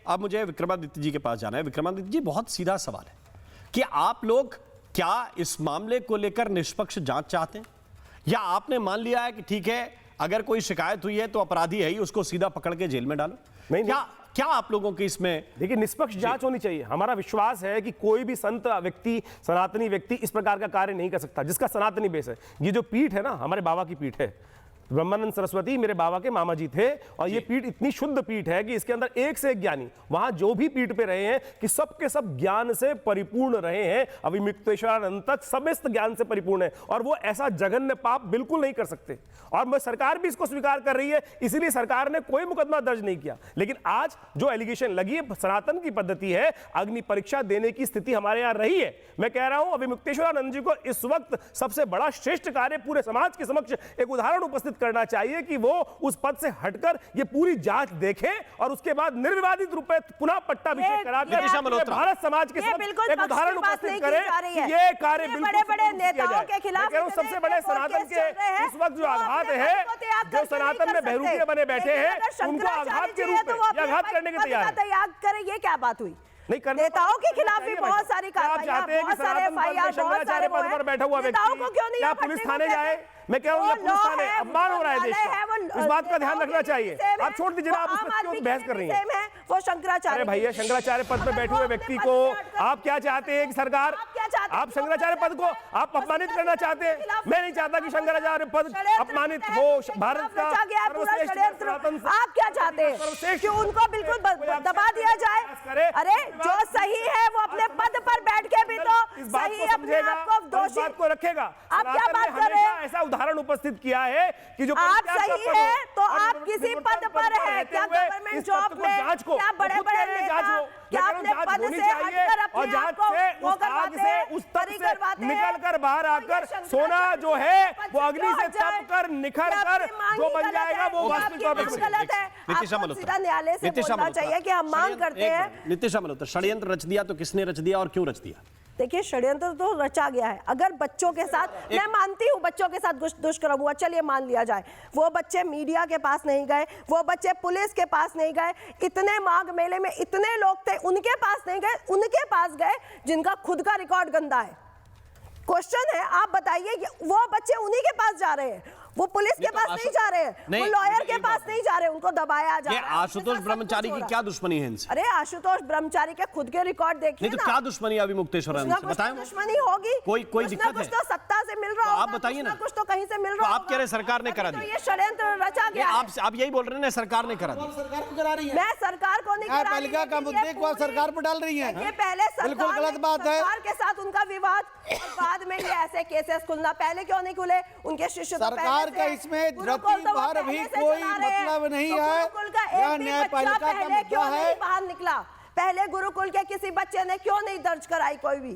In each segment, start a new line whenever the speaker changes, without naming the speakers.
अब मुझे विक्रमादित्य जी के पास जाना है। विक्रमादित्य जी, बहुत सीधा सवाल है कि आप लोग क्या इस मामले को लेकर निष्पक्ष जांच चाहते हैं, या आपने मान लिया है कि ठीक है, अगर कोई शिकायत हुई है तो अपराधी है ही, उसको सीधा पकड़ के जेल में डालो?
नहीं,
क्या आप लोगों की इसमें?
देखिए, निष्पक्ष जांच होनी चाहिए। हमारा विश्वास है कि कोई भी संत व्यक्ति, सनातनी व्यक्ति इस प्रकार का कार्य नहीं कर सकता जिसका सनातनी बेस है। ये जो पीठ है ना, हमारे बाबा की पीठ है, ब्रह्मानंद सरस्वती मेरे बाबा के मामा जी थे, और ये पीठ इतनी शुद्ध पीठ है कि इसके अंदर एक से एक ज्ञानी, वहां जो भी पीठ पे रहे हैं कि सबके सब ज्ञान से परिपूर्ण रहे हैं, अभिमुक्तेश्वरानंद तक समस्त ज्ञान से परिपूर्ण है, और वो ऐसा जघन्य पाप बिल्कुल नहीं कर सकते। और मैं सरकार भी इसको स्वीकार कर रही है, इसीलिए सरकार ने कोई मुकदमा दर्ज नहीं किया। लेकिन आज जो एलिगेशन लगी है, सनातन की पद्धति है, अग्नि परीक्षा देने की स्थिति हमारे यहां रही है। मैं कह रहा हूं, अभिमुक्तेश्वरानंद जी को इस वक्त सबसे बड़ा श्रेष्ठ कार्य पूरे समाज के समक्ष एक उदाहरण उपस्थित करना चाहिए कि वो उस पद से हटकर ये पूरी जांच देखें और उसके बाद निर्विवादित रूप में पुनः पट्टाभिषेक कराकर भारत समाज के समक्ष एक उदाहरण उपस्थित करें कि ये कार्य बिल्कुल बड़े नेताओं के खिलाफ, सबसे बड़े सनातन के इस वक्त जो आघात है, जो सनातन में बहरूपिया बने बैठे हैं, उनको आघात के रूप में आघात करने के तैयार।
ये क्या बात हुई?
नहीं,
नेताओं के खिलाफ भी बहुत सारी कार्रवाइयां, बहुत सारे एफआईआर, बहुत सारे
पद पर बैठा हुआ व्यक्ति क्या पुलिस थाने जाए? मैं कह रहा हूं, पुलिस थाने अपमान हो रहा है देश का, इस बात का ध्यान रखना चाहिए। आप छोड़ दीजिए, आप उस पर क्यों बहस कर रही हैं?
वो शंकराचार्य,
अरे भैया, शंकराचार्य पद पर बैठे हुए व्यक्ति को आप क्या चाहते हैं कि सरकार, आप शंकराचार्य पद को आप अपमानित करना चाहते हैं? मैं नहीं चाहता कि शंकराचार्य पद अपमानित हो। भारत का
आप क्या चाहते हैं कि उनको बिल्कुल दबा दिया जाए? अरे जो सही है वो अपने पद पर बैठ के भी तो सही अपने आप को दोषी
को रखेगा।
आप क्या बात कर रहे हैं?
ऐसा उदाहरण उपस्थित किया है कि जो
आप सही है तो आप किसी पद पर है, क्या गवर्नमेंट जॉब में, क्या बड़े-बड़े नेता, क्या अपने पद से हटकर अपने आप को वो करवाते हैं,
उस तक से निकल कर बाहर आकर सोना जो है वो अग्नि से तप कर निखर कर जो बन जाएगा वो वास्तविक तौर पर
गलत है।
नीतिशा मल्होत्रा,
न्यायालय से बोलना चाहिए कि हम मांग करते हैं।
नीतिशा मल्होत्रा, षड्यंत्र रच दिया तो किसने रच दिया और क्यों रच दिया?
देखिए, षड्यंत्र तो रचा गया है। अगर बच्चों के साथ, मैं मानती हूँ बच्चों के साथ दुष्कर्म हुआ, चलिए मान लिया जाए, वो बच्चे मीडिया के पास नहीं गए, वो बच्चे पुलिस के पास नहीं गए, इतने माघ मेले में इतने लोग थे, उनके पास नहीं गए, उनके पास गए जिनका खुद का रिकॉर्ड गंदा है। क्वेश्चन है, आप बताइए, वो बच्चे उन्हीं के पास जा रहे हैं, वो पुलिस के पास नहीं जा रहे हैं, वो लॉयर के पास नहीं जा रहे, उनको दबाया जा रहा है।
आशुतोष ब्रह्मचारी की क्या दुश्मनी है इनसे?
अरे आशुतोष ब्रह्मचारी के खुद के रिकॉर्ड देखिए
नहीं तो क्या दुश्मनी अभिमुक्तेश्वरानंद से बताएं?
दुश्मनी होगी,
कोई दिक्कत है?
कुछ तो सत्ता से मिल रहा है,
आप बताइए ना,
कुछ तो कहीं से मिल रहा है।
आप कह रहे सरकार ने करा दिया,
ये षड्यंत्र रचा गया।
आप यही बोल रहे हैं ना, सरकार ने करा दिया?
सरकार को करा रही है।
मैं सरकार को नहीं करा रही,
पालिका का मुद्दे को सरकार पर डाल रही है।
ये पहले
बिल्कुल गलत बात है।
सरकार के साथ उनका विवाद, बाद में ये ऐसे केसेस खुलना, पहले क्यों नहीं खुले? उनके शिष्य
सरकार का इसमें बाहर भी कोई मतलब नहीं है, यह न्यायपालिका का मुद्दा है।
बाहर निकला, पहले गुरुकुल के किसी बच्चे ने क्यों नहीं दर्ज कराई कोई भी?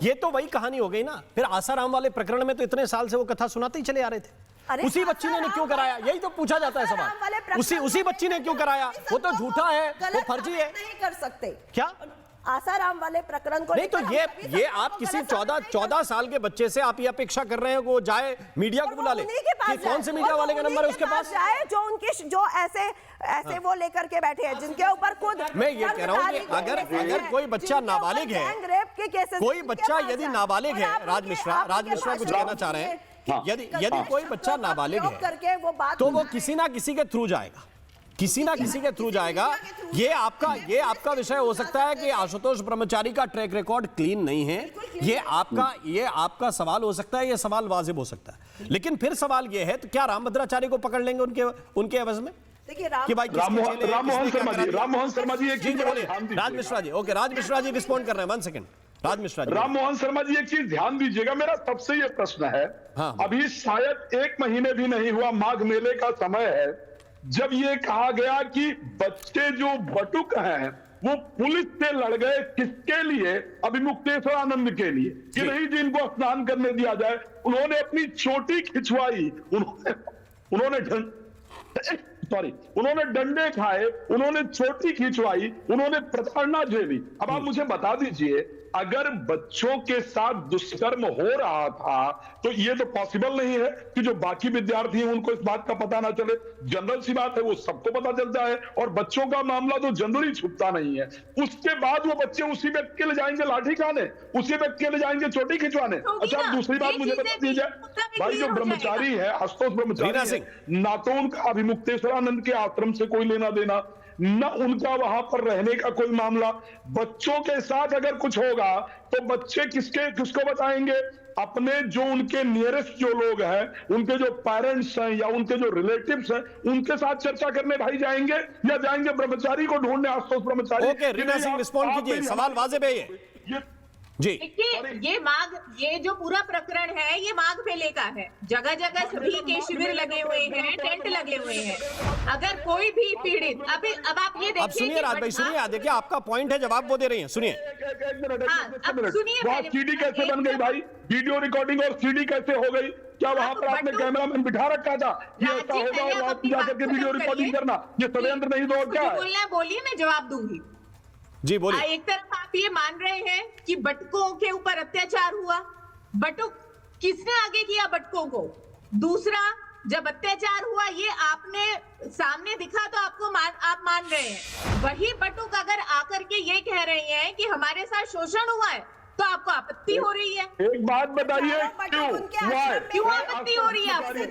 ये तो वही कहानी हो गई ना। फिर आसाराम वाले प्रकरण में तो इतने साल से वो कथा सुनाते ही चले आ रहे थे, उसी बच्ची ने क्यों कराया? यही तो पूछा जाता है सवाल, उसी बच्ची ने क्यों कराया? वो तो झूठा है, वो फर्जी है,
नहीं कर सकते
क्या?
आसाराम वाले प्रकरण को
नहीं तो ये आप किसी 14 साल के बच्चे से आप ये अपेक्षा कर रहे हैं वो जाए मीडिया को बुला ले कि कौन से मीडिया वाले का नंबर है उसके पास
जाए, जो उनके जो ऐसे वो लेकर के बैठे हैं जिनके ऊपर खुद।
मैं ये कह रहा हूँ कि अगर कोई बच्चा नाबालिग है, कोई बच्चा यदि नाबालिग है, राज मिश्रा कुछ कहना चाह रहे हैं, यदि कोई बच्चा नाबालिग है तो वो किसी ना किसी के थ्रू जाएगा, किसी ना किसी के थ्रू जाएगा। ये आपका विषय हो सकता है कि आशुतोष ब्रह्मचारी का ट्रैक रिकॉर्ड क्लीन नहीं है, ये आपका सवाल हो सकता है, ये सवाल वाजिब हो सकता है। लेकिन फिर सवाल ये है, तो क्या रामभद्राचार्य को पकड़ लेंगे उनके एवज में?
कि भाई राममोहन शर्मा जी एक चीज,
राज मिश्रा जी, ओके, राज मिश्रा जी रिस्पॉन्ड कर रहे हैं, 1 सेकंड। राज मिश्रा जी,
राममोहन शर्मा जी एक चीज ध्यान दीजिएगा, मेरा सबसे ये प्रश्न है, अभी शायद 1 महीने भी नहीं हुआ, माघ मेले का समय है, जब ये कहा गया कि बच्चे जो बटुक हैं वो पुलिस से लड़ गए, किसके लिए? अभिमुक्तेश्वरानंद के लिए कि नहीं जिनको स्नान करने दिया जाए। उन्होंने अपनी चोटी खिंचवाई, उन्होंने डंडे खाए, उन्होंने चोटी खिंचवाई, उन्होंने प्रताड़ना झेली। अब आप मुझे बता दीजिए अगर बच्चों के साथ दुष्कर्म हो रहा था तो ये तो पॉसिबल नहीं है कि जो बाकी विद्यार्थी हैं उनको इस बात का पता ना चले। जनरल सी बात है, वो सबको पता चलता है, और बच्चों का मामला तो जनरली छुपता नहीं है। उसके बाद वो बच्चे उसी व्यक्ति के ले जाएंगे लाठी खाने, उसी व्यक्ति के ले जाएंगे चोटी खिंचवाने। अच्छा, आप दूसरी बात मुझे बता दीजिए, भाई जो ब्रह्मचारी है, आशुतोष ब्रह्मचारी है, ना तो उनका अभिमुक्तेश्वरानंद के आश्रम से कोई लेना देना, न उनका वहां पर रहने का कोई मामला। बच्चों के साथ अगर कुछ होगा तो बच्चे किसको बताएंगे? अपने जो उनके नियरेस्ट जो लोग हैं, उनके जो पेरेंट्स हैं या उनके जो रिलेटिव्स हैं, उनके साथ चर्चा करने भाई जाएंगे, या जाएंगे ब्रह्मचारी को ढूंढने, आशुतोष ब्रह्मचारी?
ओके, रीना सिंह रिस्पॉन्ड कीजिए, सवाल वाजिब है ये जी।
देखिए, ये जो पूरा प्रकरण है ये माघ मेले का है। जगह जगह सभी के शिविर लगे हुए हैं, टेंट लगे हुए हैं। अगर कोई भी पीड़ित, अब आप ये देखिए,
अब सुनिए राज भाई, सुनिए, देखिए आपका पॉइंट है, जवाब वो दे रही हैं, सुनिए।
एक मिनट, बात सीडी कैसे बन गई भाई? वीडियो रिकॉर्डिंग और सीडी कैसे हो गई? क्या वहां पर आपने कैमरामैन बिठा रखा था? ये ऐसा होगा और रात में जाकर के वीडियो रिकॉर्डिंग करना, ये षड्यंत्र नहीं तो क्या है?
बोलिए, मैं जवाब दूंगी
जी, बोलिए।
एक तरफ आप ये मान रहे हैं कि बटुकों के ऊपर अत्याचार हुआ, बटुक किसने आगे किया बटुकों को? दूसरा, जब अत्याचार हुआ ये आपने सामने दिखा तो आप मान रहे हैं। वही बटुक अगर आकर के ये कह रही हैं कि हमारे साथ शोषण हुआ है तो आपको आपत्ति हो रही है।
एक बात बताइए, क्यों
आपत्ति हो रही है आपसे?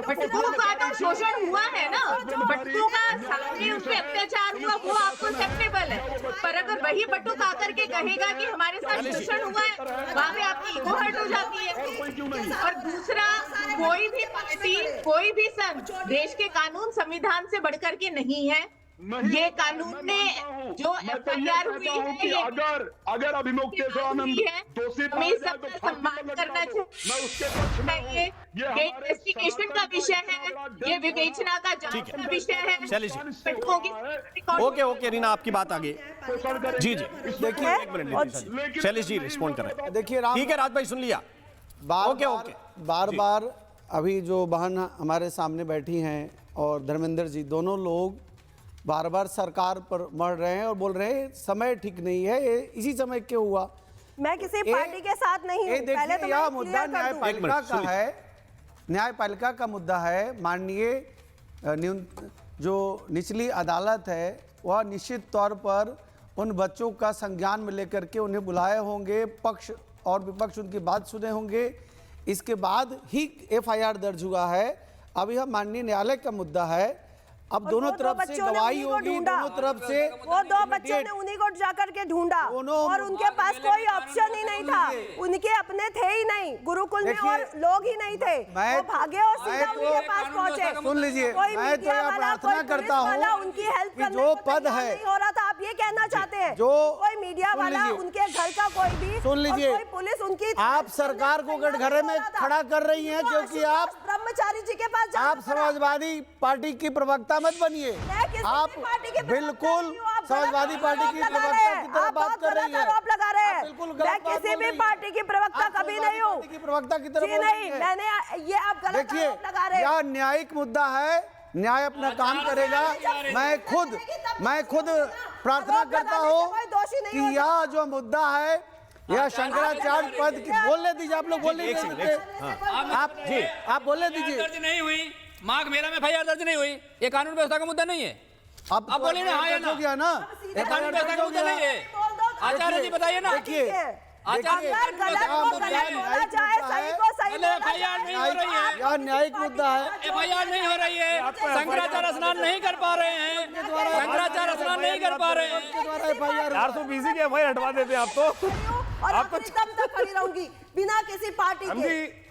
बटुकों का तो शोषण हुआ है ना, बटुकों का सामने उन पे अत्याचार हुआ, वो आपको एक्सेप्टेबल है। पर अगर वही बटुक आकर के कहेगा कि हमारे साथ शोषण हुआ है, वहाँ पे आपकी ईगो हर्ट हो जाती है। और दूसरा, कोई भी पार्टी, कोई भी संघ देश के कानून संविधान से बढ़कर के नहीं है। ये कानून ने जो एफआईआर हुई है,
अगर अभिमुक्तेश्वरानंद दोषी पाया जाए तो
सम्मान करना चाहिए। ये इन्वेस्टिगेशन का विषय है, ये विवेचना का जांच का विषय है।
ओके रीना, आपकी बात आगे जी। देखिए, एक मिनट, शैलेश जी रिस्पॉन्ड कर रहे हैं।
देखिए,
ठीक है राज भाई, सुन लिया।
बार बार अभी जो बहन हमारे सामने बैठी हैं और धर्मेंद्र जी, दोनों लोग बार बार सरकार पर मर रहे हैं और बोल रहे हैं समय ठीक नहीं है। ये इसी समय क्यों हुआ?
मैं किसी पार्टी के साथ नहीं हूं। पहले तो
यह मुद्दा न्यायपालिका का है, न्यायपालिका का मुद्दा है। माननीय जो निचली अदालत है वह निश्चित तौर पर उन बच्चों का संज्ञान में लेकर के उन्हें बुलाए होंगे, पक्ष और विपक्ष उनकी बात सुने होंगे, इसके बाद ही एफआईआर दर्ज हुआ है। अब यह माननीय न्यायालय का मुद्दा है। अब दोनों तरफ से गवाही होगी, दोनों तरफ से
वो दो बच्चों ने उन्हीं को जाकर के ढूंढा और उनके पास कोई ऑप्शन ही नहीं था, उनके अपने थे ही नहीं, गुरुकुल में और लोग ही नहीं थे, वो भागे और सीधा उनके पास पहुंचे।
सुन लीजिए, मैं तो यह प्रार्थना करता हूँ
उनकी हेल्प
कि जो पद है
नहीं हो रहा था, आप ये कहना चाहते हैं
जो
कोई मीडिया वाला उनके घर का कोई भी,
सुन लीजिए,
पुलिस उनकी,
आप सरकार को कटघरे में खड़ा कर रही हैं क्योंकि आप
ब्रह्मचारी जी के पास,
आप समाजवादी पार्टी की प्रवक्ता मत बनिए। आप बिल्कुल समाजवादी पार्टी की प्रवक्ता की तरह बात कर रही है।
आरोप लगा रहे हैं।
बिल्कुल
मैं किसी भी पार्टी की प्रवक्ता कभी नहीं हूँ,
प्रवक्ता की तरह
नहीं, मैंने ये आप गलत आरोप लगा रहे हैं।
यह न्यायिक मुद्दा है, न्याय अपना काम करेगा। मैं खुद प्रार्थना करता हूँ कि यह जो मुद्दा है, यह शंकराचार्य पद की, बोलने दीजिए, आप लोग बोलने दीजिए, आप बोलने दीजिए।
दर्ज नहीं हुई, माघ मेला में एफआईआर दर्ज नहीं हुई, ये कानून व्यवस्था का मुद्दा नहीं है।
अब
बोलिए ना, हाँ या ना? ये कानून व्यवस्था का मुद्दा नहीं है। आचार्य जी बताइए ना।
देखिए,
आचार्य एफआईआर नहीं हो रही है,
यह न्यायिक मुद्दा है।
एफआईआर नहीं हो रही है, शंकराचार्य स्नान नहीं कर पा रहे हैं, शंकराचार्य स्नान नहीं कर पा रहे हैं।
420 की एफआईआर हटवा देते आप तो।
और आप दम तक खड़ी रहूंगी बिना किसी पार्टी के।